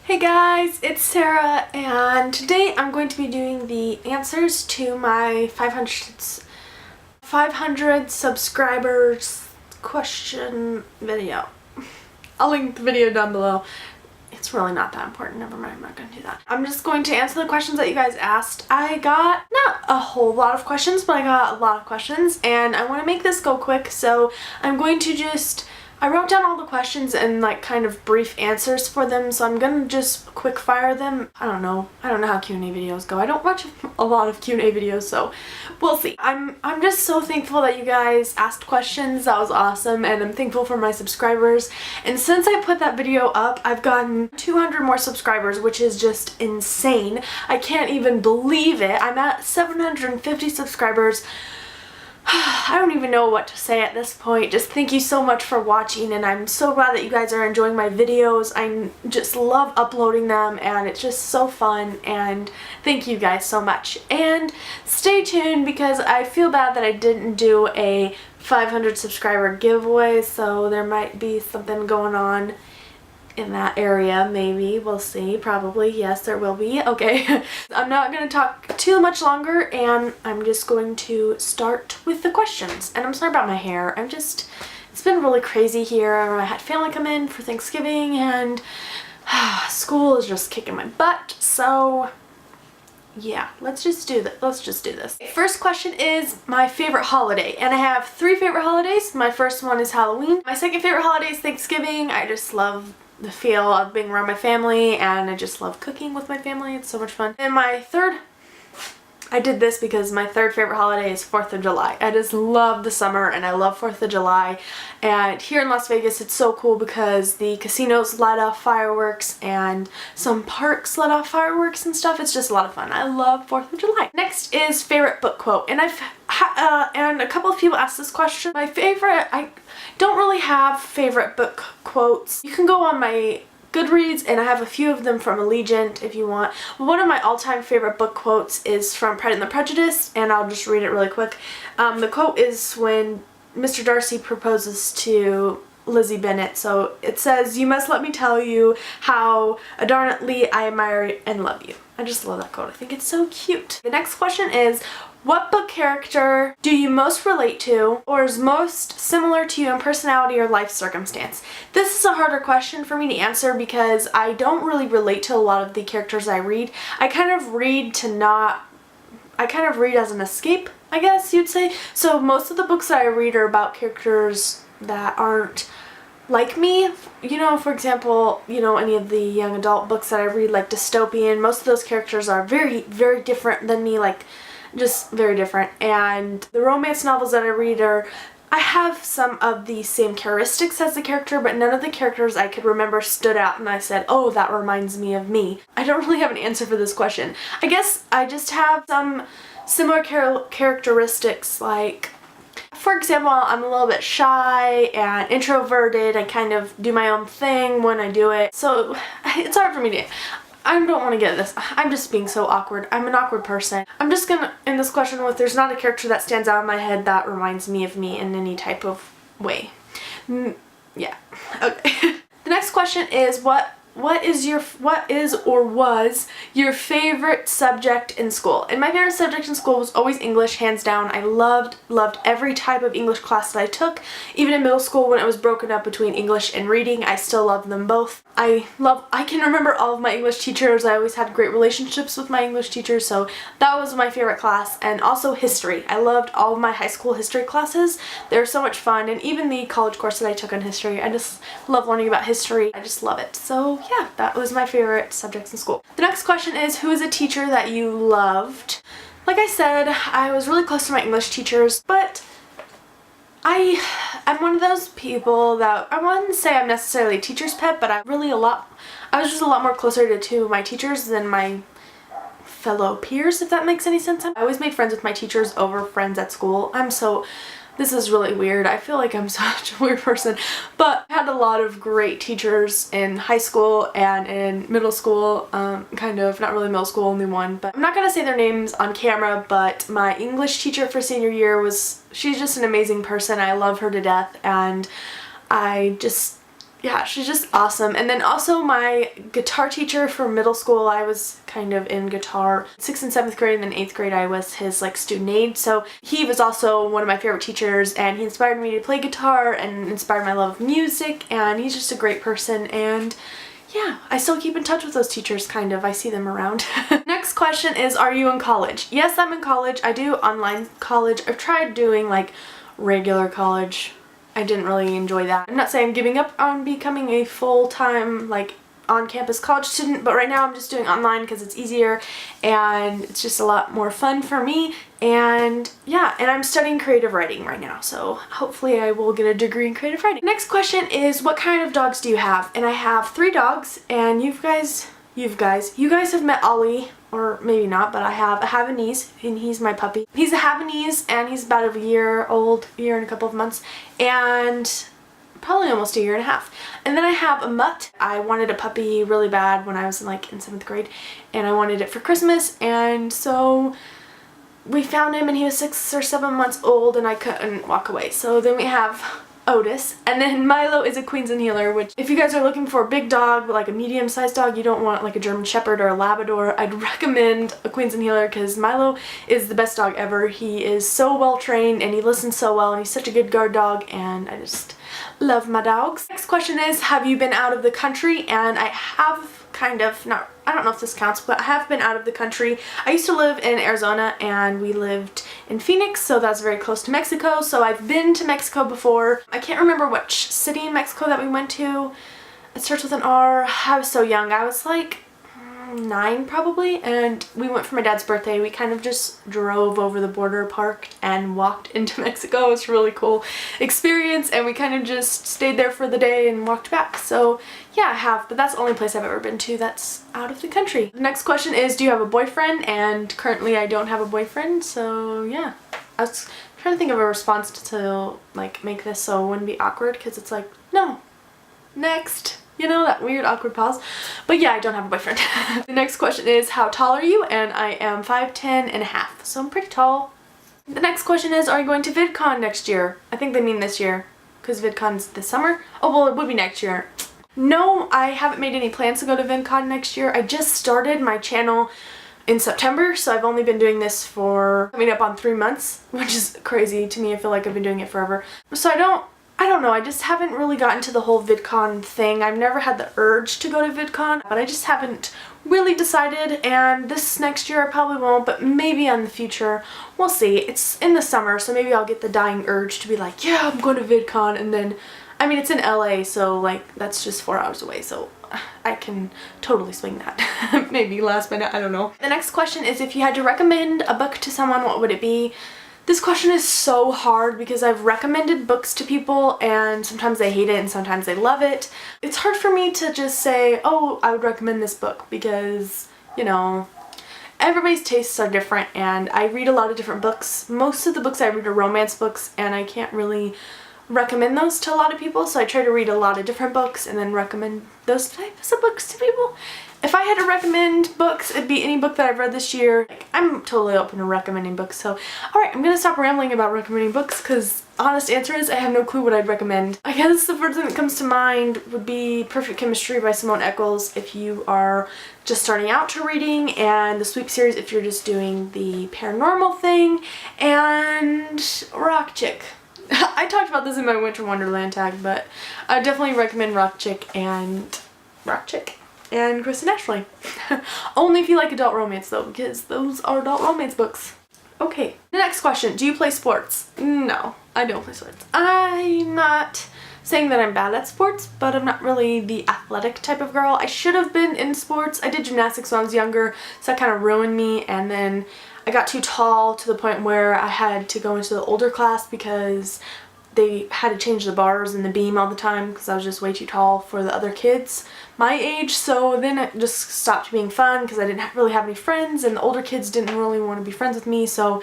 Hey guys, it's Sarah, and today I'm going to be doing the answers to my 500 subscribers question video. I'll link the video down below. It's really not that important, never mind, I'm not going to do that. I'm just going to answer the questions that you guys asked. I got not a whole lot of questions, but I got a lot of questions, and I want to make this go quick, so I'm going to I wrote down all the questions and like kind of brief answers for them, so I'm gonna just quick fire them. I don't know how Q&A videos go. I don't watch a lot of Q&A videos, so we'll see. I'm just so thankful that you guys asked questions. That was awesome, and I'm thankful for my subscribers. And since I put that video up, I've gotten 200 more subscribers, which is just insane. I can't even believe it. I'm at 750 subscribers. I don't even know what to say at this point. Just thank you so much for watching, and I'm so glad that you guys are enjoying my videos. I just love uploading them, and it's just so fun, and thank you guys so much. And stay tuned because I feel bad that I didn't do a 500 subscriber giveaway, so there might be something going on in that area, maybe. We'll see. Probably. Yes, there will be. Okay. I'm not going to talk too much longer, and I'm just going to start with the questions. And I'm sorry about my hair. it's been really crazy here. I had family come in for Thanksgiving, and school is just kicking my butt. So yeah, let's just do this. First question is my favorite holiday, and I have 3 favorite holidays. My first one is Halloween. My second favorite holiday is Thanksgiving. I just love the feel of being around my family, and I just love cooking with my family. It's so much fun. And my third, I did this because my third favorite holiday is 4th of July. I just love the summer, and I love 4th of July. And here in Las Vegas, it's so cool because the casinos light off fireworks and some parks let off fireworks and stuff. It's just a lot of fun. I love 4th of July. Next is favorite book quote, and and a couple of people asked this question. My favorite, I don't really have favorite book quotes. You can go on my Goodreads, and I have a few of them from Allegiant if you want. One of my all-time favorite book quotes is from Pride and the Prejudice, and I'll just read it really quick. The quote is when Mr. Darcy proposes to Lizzie Bennet. So it says, "You must let me tell you how ardently I admire and love you." I just love that quote. I think it's so cute. The next question is, what book character do you most relate to or is most similar to you in personality or life circumstance? This is a harder question for me to answer because I don't really relate to a lot of the characters I read. I kind of read as an escape, I guess you'd say. So most of the books that I read are about characters that aren't like me. You know, for example, you know, any of the young adult books that I read, like dystopian, most of those characters are very, very different than me, like just very different. And the romance novels that I read I have some of the same characteristics as the character, but none of the characters I could remember stood out and I said, oh, that reminds me of me. I don't really have an answer for this question. I guess I just have some similar characteristics, like, for example, I'm a little bit shy and introverted. I kind of do my own thing when I do it, so it's hard for me to... I don't want to get this. I'm just being so awkward. I'm an awkward person. I'm just gonna end this question with, there's not a character that stands out in my head that reminds me of me in any type of way. Yeah. Okay. The next question is, what is or was your favorite subject in school? And my favorite subject in school was always English, hands down. I loved every type of English class that I took. Even in middle school when it was broken up between English and reading, I still loved them both. I can remember all of my English teachers. I always had great relationships with my English teachers, so that was my favorite class. And also history. I loved all of my high school history classes. They were so much fun, and even the college course that I took on history. I just love learning about history. I just love it. So yeah, that was my favorite subjects in school. The next question is, who is a teacher that you loved? Like I said, I was really close to my English teachers, but I'm one of those people that I wouldn't say I'm necessarily a teacher's pet, but I was just a lot more closer to my teachers than my fellow peers, if that makes any sense. I always made friends with my teachers over friends at school. This is really weird. I feel like I'm such a weird person, but I had a lot of great teachers in high school and in middle school, kind of, not really middle school, only one, but I'm not gonna say their names on camera, but my English teacher for senior year she's just an amazing person. I love her to death, and I just yeah, she's just awesome. And then also my guitar teacher for middle school, I was kind of in guitar 6th and 7th grade, and then 8th grade I was his like student aide. So he was also one of my favorite teachers, and he inspired me to play guitar and inspired my love of music, and he's just a great person. And yeah, I still keep in touch with those teachers, kind of. I see them around. Next question is, are you in college? Yes, I'm in college. I do online college. I've tried doing like regular college. I didn't really enjoy that. I'm not saying I'm giving up on becoming a full-time like on-campus college student, but right now I'm just doing online because it's easier and it's just a lot more fun for me. And yeah, and I'm studying creative writing right now, so hopefully I will get a degree in creative writing. Next question is, what kind of dogs do you have? And I have 3 dogs, and you guys have met Ollie, or maybe not, but I have a Havanese, and he's my puppy. He's a Havanese, and he's about a year old, year and a couple of months, and probably almost a year and a half. And then I have a mutt. I wanted a puppy really bad when I was in 7th grade, and I wanted it for Christmas, and so we found him, and he was 6 or 7 months old, and I couldn't walk away. So then we have Otis, and then Milo is a Queens and Heeler, which if you guys are looking for a big dog, like a medium-sized dog, you don't want like a German Shepherd or a Labrador, I'd recommend a Queens and Heeler because Milo is the best dog ever. He is so well trained, and he listens so well, and he's such a good guard dog, and I just love my dogs. Next question is, have you been out of the country? And I have kind of, not, I don't know if this counts, but I have been out of the country. I used to live in Arizona, and we lived in Phoenix, so that's very close to Mexico. So I've been to Mexico before. I can't remember which city in Mexico that we went to. It starts with an R. I was so young. I was like 9 probably, and we went for my dad's birthday. We kind of just drove over the border, parked, and walked into Mexico. It was a really cool experience, and we kind of just stayed there for the day and walked back. So yeah, I have, but that's the only place I've ever been to that's out of the country. The next question is, do you have a boyfriend? And currently I don't have a boyfriend, so yeah. I was trying to think of a response to like make this so it wouldn't be awkward, because it's like, no, next. You know, that weird awkward pause. But yeah, I don't have a boyfriend. The next question is, how tall are you? And I am 5'10" and a half, so I'm pretty tall. The next question is, are you going to VidCon next year? I think they mean this year, because VidCon's this summer. Oh, well, it would be next year. No, I haven't made any plans to go to VidCon next year. I just started my channel in September, so I've only been doing this for coming up on 3 months, which is crazy to me. I feel like I've been doing it forever. So I don't know, I just haven't really gotten to the whole VidCon thing. I've never had the urge to go to VidCon, but I just haven't really decided, and this next year I probably won't, but maybe in the future. We'll see. It's in the summer, so maybe I'll get the dying urge to be like, yeah, I'm going to VidCon, and then, I mean, it's in LA, so like, that's just 4 hours away, so I can totally swing that. Maybe last minute, I don't know. The next question is, if you had to recommend a book to someone, what would it be? This question is so hard because I've recommended books to people and sometimes they hate it and sometimes they love it. It's hard for me to just say, oh, I would recommend this book because, you know, everybody's tastes are different, and I read a lot of different books. Most of the books I read are romance books, and I can't really recommend those to a lot of people, so I try to read a lot of different books and then recommend those types of books to people. If I had to recommend books, it'd be any book that I've read this year. Like, I'm totally open to recommending books, so alright, I'm gonna stop rambling about recommending books because honest answer is I have no clue what I'd recommend. I guess the first thing that comes to mind would be Perfect Chemistry by Simone Eccles if you are just starting out to reading, and the Sweep series if you're just doing the paranormal thing, and Rock Chick. I talked about this in my Winter Wonderland tag, but I definitely recommend Rock Chick and Kristen Ashley. Only if you like adult romance though, because those are adult romance books. Okay, the next question, do you play sports? No, I don't play sports. I'm not saying that I'm bad at sports, but I'm not really the athletic type of girl. I should have been in sports. I did gymnastics when I was younger, so that kind of ruined me, and then I got too tall to the point where I had to go into the older class because they had to change the bars and the beam all the time because I was just way too tall for the other kids my age. So then it just stopped being fun because I didn't really have any friends, and the older kids didn't really want to be friends with me, so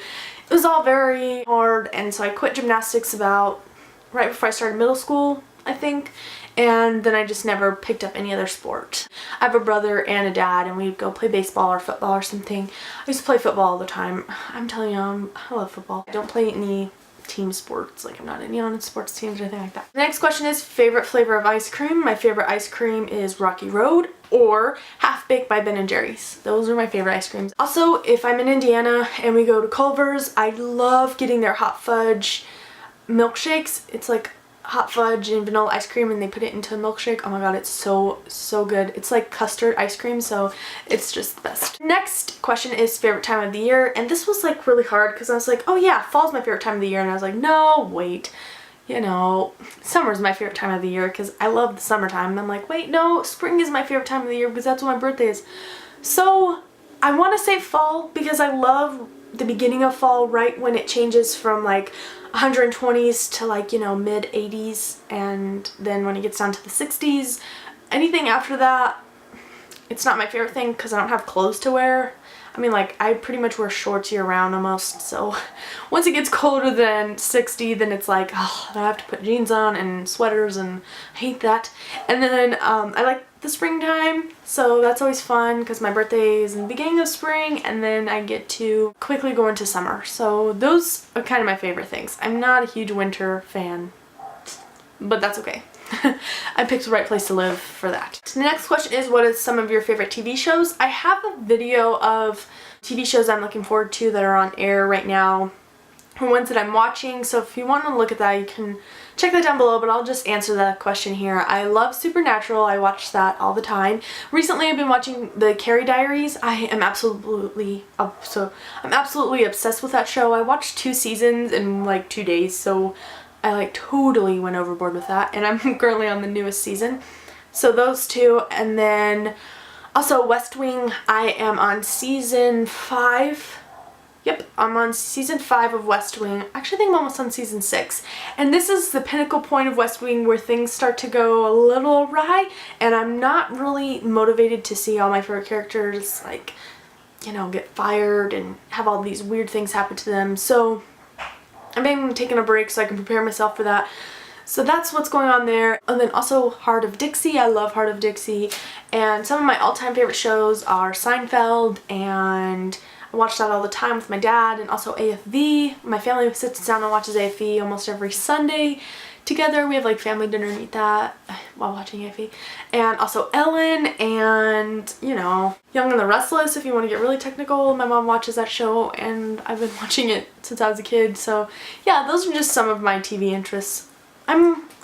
it was all very hard. And so I quit gymnastics about right before I started middle school, I think, and then I just never picked up any other sport. I have a brother and a dad, and we'd go play baseball or football or something. I used to play football all the time. I'm telling you, I love football. I don't play any team sports. Like I'm not any on sports teams or anything like that. The next question is favorite flavor of ice cream. My favorite ice cream is Rocky Road or Half Baked by Ben & Jerry's. Those are my favorite ice creams. Also, if I'm in Indiana and we go to Culver's, I love getting their hot fudge milkshakes. It's like hot fudge and vanilla ice cream and they put it into a milkshake. Oh my god, it's so good. It's like custard ice cream, so it's just the best. Next question is favorite time of the year, and this was like really hard because I was like, oh yeah, fall's my favorite time of the year, and I was like, no, wait, you know, summer's my favorite time of the year because I love the summertime. And I'm like, wait, no, spring is my favorite time of the year because that's when my birthday is. So I want to say fall because I love the beginning of fall, right when it changes from like 120s to like, you know, mid 80s, and then when it gets down to the 60s, anything after that, it's not my favorite thing because I don't have clothes to wear. I mean, like, I pretty much wear shorts year round almost, so once it gets colder than 60, then it's like, oh, I have to put jeans on and sweaters, and I hate that. And then I like the springtime, so that's always fun because my birthday is in the beginning of spring, and then I get to quickly go into summer. So those are kind of my favorite things. I'm not a huge winter fan, but that's okay. I picked the right place to live for that. The next question is, what is some of your favorite TV shows? I have a video of TV shows I'm looking forward to that are on air right now, or ones that I'm watching, so if you want to look at that, you can check that down below, but I'll just answer that question here. I love Supernatural. I watch that all the time. Recently I've been watching the Carrie Diaries. I am absolutely obsessed with that show. I watched 2 seasons in like 2 days, so I like totally went overboard with that, and I'm currently on the newest season. So those 2, and then also West Wing. I am on season 5. Yep, I'm on season 5 of West Wing. Actually, I think I'm almost on season 6. And this is the pinnacle point of West Wing where things start to go a little awry, and I'm not really motivated to see all my favorite characters, like, you know, get fired and have all these weird things happen to them. So I've been taking a break so I can prepare myself for that. So that's what's going on there. And then also Heart of Dixie. I love Heart of Dixie. And some of my all-time favorite shows are Seinfeld, and I watch that all the time with my dad, and also AFV. My family sits down and watches AFV almost every Sunday together. We have like family dinner and eat that while watching AFV. And also Ellen, and, you know, Young and the Restless, if you want to get really technical. My mom watches that show and I've been watching it since I was a kid. So yeah, those are just some of my TV interests.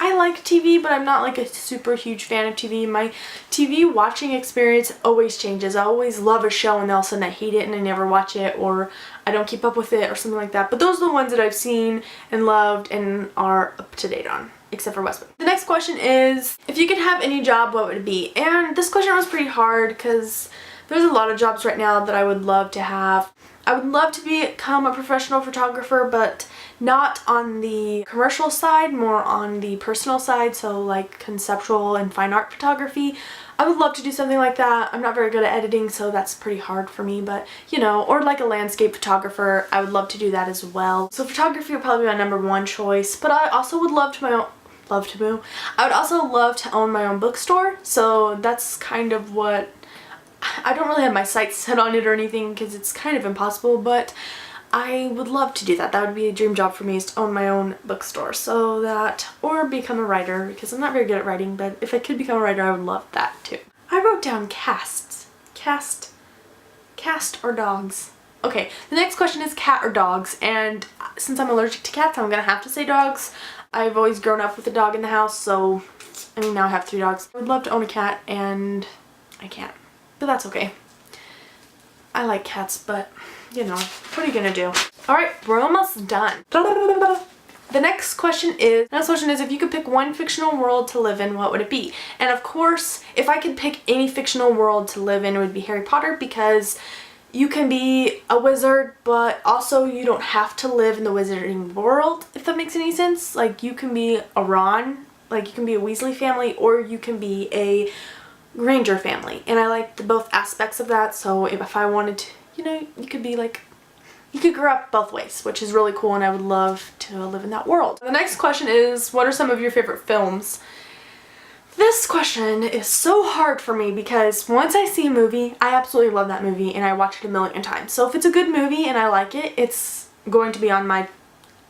I like TV, but I'm not like a super huge fan of TV. My TV watching experience always changes. I always love a show and then all of a sudden I hate it and I never watch it, or I don't keep up with it or something like that. But those are the ones that I've seen and loved and are up to date on, except for West Wing. The next question is, if you could have any job, what would it be? And this question was pretty hard because there's a lot of jobs right now that I would love to have. I would love to become a professional photographer, but not on the commercial side, more on the personal side, so like conceptual and fine art photography. I would love to do something like that. I'm not very good at editing, so that's pretty hard for me, but you know, or like a landscape photographer, I would love to do that as well. So photography would probably be my #1 choice, but I also would love to I would also love to own my own bookstore, so that's kind of what, I don't really have my sights set on it or anything because it's kind of impossible, but I would love to do that. That would be a dream job for me, is to own my own bookstore. So that, or become a writer, because I'm not very good at writing, but if I could become a writer, I would love that too. I wrote down casts. Cast or dogs. Okay, the next question is cat or dogs, and since I'm allergic to cats, I'm gonna have to say dogs. I've always grown up with a dog in the house, so I mean, now I have 3 dogs. I would love to own a cat, and I can't, but that's okay. I like cats, but you know, what are you gonna do? Alright, we're almost done. The next question is, if you could pick one fictional world to live in, what would it be? And of course, if I could pick any fictional world to live in, it would be Harry Potter, because you can be a wizard, but also you don't have to live in the wizarding world, if that makes any sense. Like, you can be a Ron, like you can be a Weasley family, or you can be a Granger family. And I like both aspects of that, so if I wanted to, you know, you could be like, you could grow up both ways, which is really cool, and I would love to live in that world. The next question is, what are some of your favorite films? This question is so hard for me because once I see a movie, I absolutely love that movie and I watch it a million times. So if it's a good movie and I like it, it's going to be on my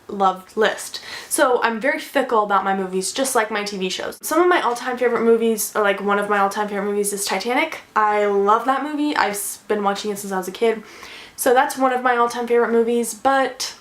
loved list. So I'm very fickle about my movies, just like my TV shows. Some of my all-time favorite movies, or like one of my all-time favorite movies, is Titanic. I love that movie. I've been watching it since I was a kid. So that's one of my all-time favorite movies, but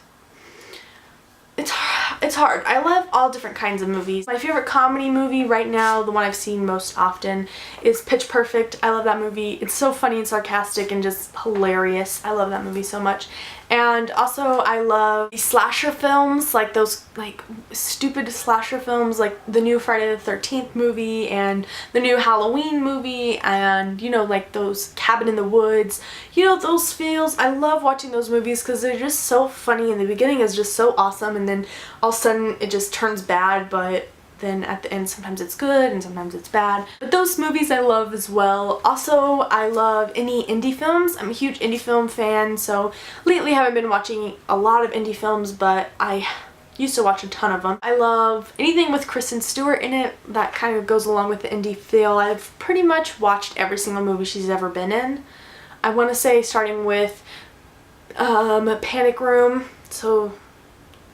it's hard. I love all different kinds of movies. My favorite comedy movie right now, the one I've seen most often, is Pitch Perfect. I love that movie. It's so funny and sarcastic and just hilarious. I love that movie so much. And also I love the slasher films, like those like stupid slasher films, like the new Friday the 13th movie and the new Halloween movie, and you know, like those Cabin in the Woods, you know, those feels. I love watching those movies because they're just so funny, and the beginning is just so awesome, and then all of a sudden it just turns bad, but then at the end sometimes it's good and sometimes it's bad. But those movies I love as well. Also, I love any indie films. I'm a huge indie film fan, so lately I haven't been watching a lot of indie films, but I used to watch a ton of them. I love anything with Kristen Stewart in it that kind of goes along with the indie feel. I've pretty much watched every single movie she's ever been in. I want to say starting with Panic Room, so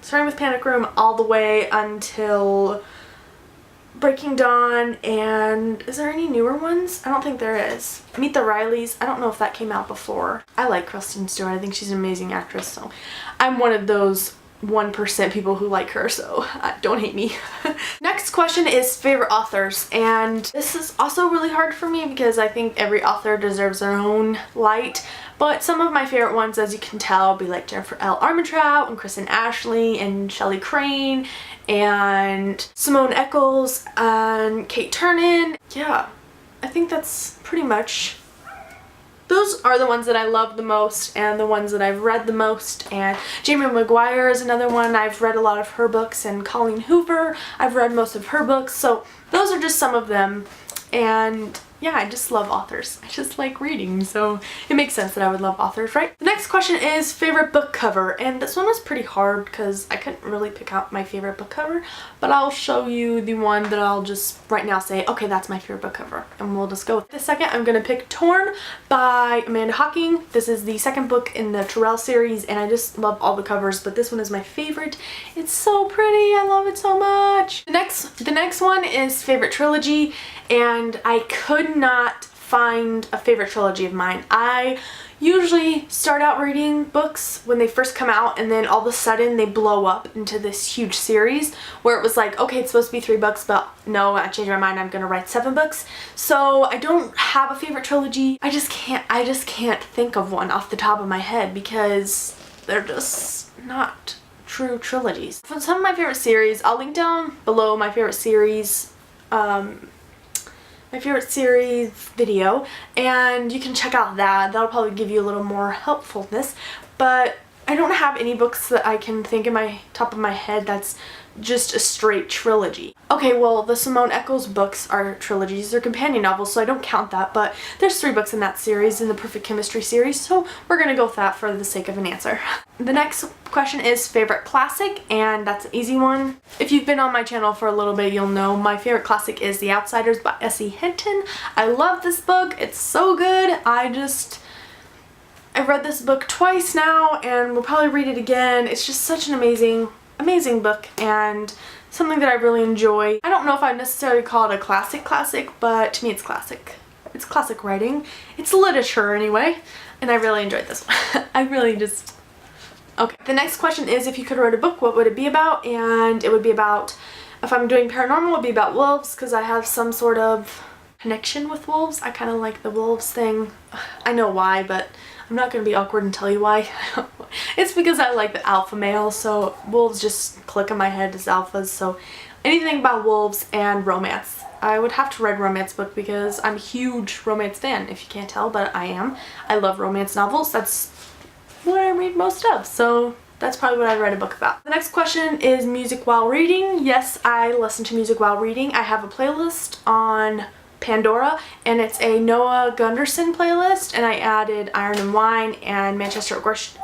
starting with Panic Room all the way until Breaking Dawn, and is there any newer ones? I don't think there is. Meet the Rileys, I don't know if that came out before. I like Kristen Stewart. I think she's an amazing actress, so I'm one of those 1% people who like her, so don't hate me. Next question is favorite authors, and this is also really hard for me because I think every author deserves their own light. But some of my favorite ones, as you can tell, be like Jennifer L. Armentrout and Kristen Ashley and Shelley Crane and Simone Eccles and Kate Turner. Yeah, I think that's pretty much, those are the ones that I love the most and the ones that I've read the most. And Jamie Maguire is another one. I've read a lot of her books, and Colleen Hoover, I've read most of her books. So those are just some of them. And yeah, I just love authors. I just like reading, so it makes sense that I would love authors, right? The next question is favorite book cover, and this one was pretty hard because I couldn't really pick out my favorite book cover, but I'll show you the one that I'll just right now say, okay, that's my favorite book cover, and we'll just go with it. The second, I'm gonna pick Torn by Amanda Hocking. This is the second book in the Terrell series, and I just love all the covers, but this one is my favorite. It's so pretty. I love it so much. The next one is favorite trilogy, and I could not find a favorite trilogy of mine. I usually start out reading books when they first come out, and then all of a sudden they blow up into this huge series where it was like, okay, it's supposed to be 3 books, but no, I changed my mind, I'm gonna write 7 books. So I don't have a favorite trilogy. I just can't think of one off the top of my head because they're just not true trilogies. For some of my favorite series, I'll link down below my favorite series video, and you can check out that. That'll probably give you a little more helpfulness, but I don't have any books that I can think in my top of my head that's just a straight trilogy. Okay, well, the Simone Eccles books are trilogies. They're companion novels, so I don't count that, but there's 3 books in that series, in the Perfect Chemistry series, so we're gonna go with that for the sake of an answer. The next question is favorite classic, and that's an easy one. If you've been on my channel for a little bit, you'll know my favorite classic is The Outsiders by S.E. Hinton. I love this book. It's so good. I've read this book twice now, and we'll probably read it again. It's just such an amazing book, and something that I really enjoy. I don't know if I'd necessarily call it a classic, but to me it's classic. It's classic writing. It's literature anyway, and I really enjoyed this one. Okay. The next question is, if you could write a book, what would it be about? And it would be about, if I'm doing paranormal, it would be about wolves, because I have some sort of connection with wolves. I kind of like the wolves thing. I know why, but I'm not going to be awkward and tell you why. It's because I like the alpha male, so wolves just click in my head as alphas, so anything about wolves and romance. I would have to write a romance book because I'm a huge romance fan, if you can't tell, but I am. I love romance novels. That's what I read most of, so that's probably what I'd write a book about. The next question is music while reading. Yes, I listen to music while reading. I have a playlist on Pandora, and it's a Noah Gunderson playlist, and I added Iron and Wine and Manchester Orchestra,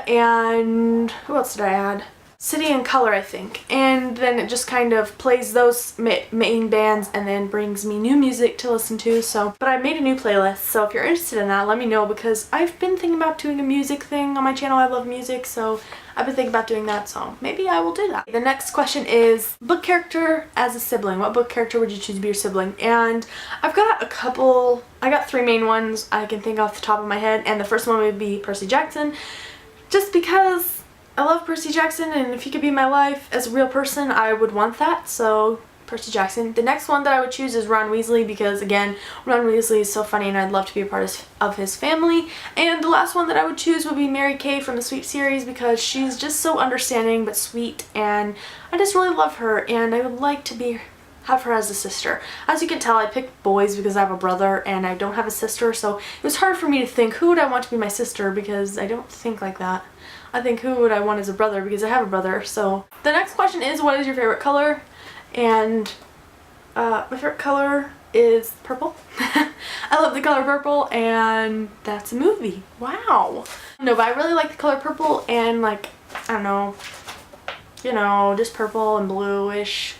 and who else did I add? City and Color, I think, and then it just kind of plays those main bands and then brings me new music to listen to. So, but I made a new playlist, so if you're interested in that, let me know, because I've been thinking about doing a music thing on my channel. I love music, so I've been thinking about doing that, so maybe I will do that. The next question is book character as a sibling. What book character would you choose to be your sibling? And I've got a couple. I got 3 main ones I can think off the top of my head, and the first one would be Percy Jackson, just because I love Percy Jackson, and if he could be my life as a real person, I would want that, so Percy Jackson. The next one that I would choose is Ron Weasley, because again, Ron Weasley is so funny and I'd love to be a part of his family. And the last one that I would choose would be Mary Kay from the Sweet series, because she's just so understanding but sweet, and I just really love her, and I would like to have her as a sister. As you can tell, I picked boys because I have a brother and I don't have a sister, so it was hard for me to think who would I want to be my sister, because I don't think like that. I think who would I want as a brother, because I have a brother. So the next question is, what is your favorite color? And my favorite color is purple. I love the color purple, and that's a movie. Wow. No, but I really like the color purple, and like, I don't know, you know, just purple and bluish,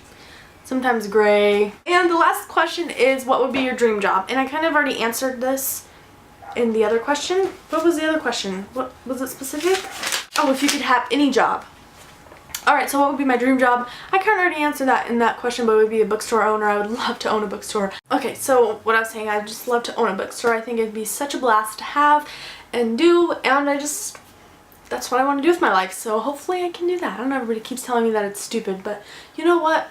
sometimes gray. And the last question is, what would be your dream job? And I kind of already answered this in the other question. What was the other question? What was it specific? Oh, if you could have any job. Alright, so what would be my dream job? I kind of already answered that in that question, but it would be a bookstore owner. I would love to own a bookstore. Okay, so what I was saying, I just love to own a bookstore. I think it'd be such a blast to have and do, and that's what I want to do with my life, so hopefully I can do that. I don't know, everybody keeps telling me that it's stupid, but you know what?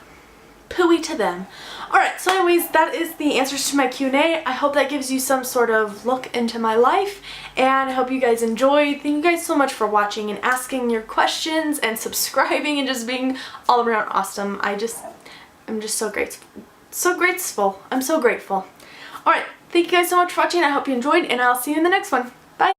Pooey to them. Alright, so anyways, that is the answers to my Q&A. I hope that gives you some sort of look into my life, and I hope you guys enjoyed. Thank you guys so much for watching and asking your questions and subscribing and just being all around awesome. I'm just so grateful. So grateful. I'm so grateful. Alright, thank you guys so much for watching. I hope you enjoyed, and I'll see you in the next one.